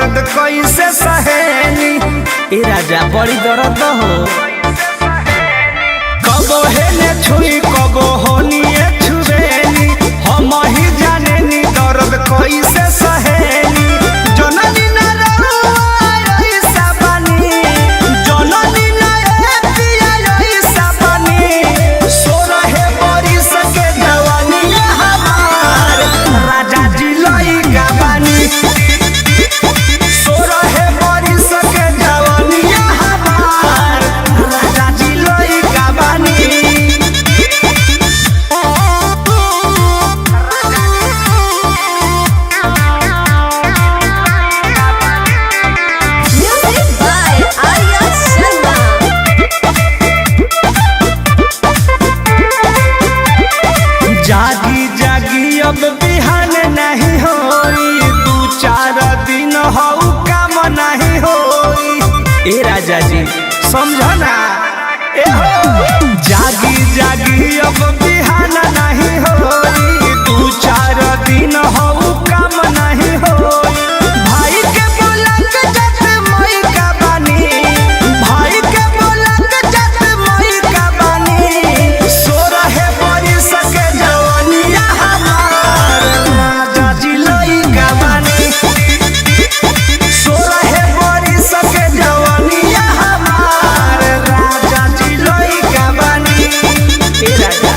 दर्द कैसे सहेनी। ए राजा बड़ी दर्द हो, कबो हेने छुई कबो होनिए छुबेनी, हम ही जाने नी दर्द कैसे सहेनी। जननी ना रहुआ ऐसा बनी, जननी ना पिया ऐसा बनी, सो रहे बरिस के जवानी हमार राजा जी लइका बानी। सो रहे बरिस के जवानी हमार राजा जी लइका बानी। Music by Arya Sharma. जागी जागी अब बिहान नहीं होई, दू चार दिन हऊ काम नहीं होई। ए राजा जी समझना, ए हो जागी जागी अब बिहान नहीं होई, दू चार दिन हऊ काम नहीं होई। भाई के बोलक जत मई का बानी, भाई के बोलक जत मई का बानी, सो रहे बरिस के जवानिया हमार राजा जी लइका बानी। सो रहे बरिस के जवानिया हमार राजा जी लइका बानी। ए राजा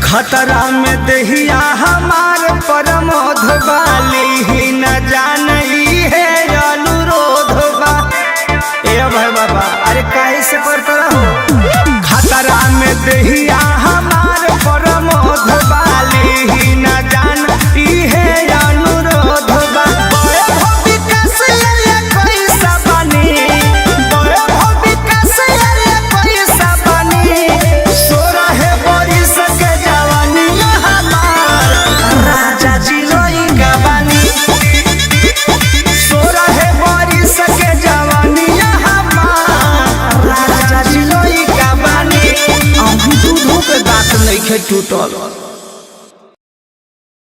खतरा में दहिया हमार परमोध वाली ही न जानई है अनुरोध बा। ए भाई बाबा अरे काहे से पर हो, खतरा में दहिया हमार परमोध वाली ही न जानई है अनुरोध बा। वैभव विकास ये पैसा बनी, वैभव विकास ये पैसा बनी, सो रहे बरिस के जवानी हमार राजा जी लइका बानी। सो रहे बरिस के जवानी हमार राजा जी लइका बानी। अभी दूधों पे बात नइखे टूटल।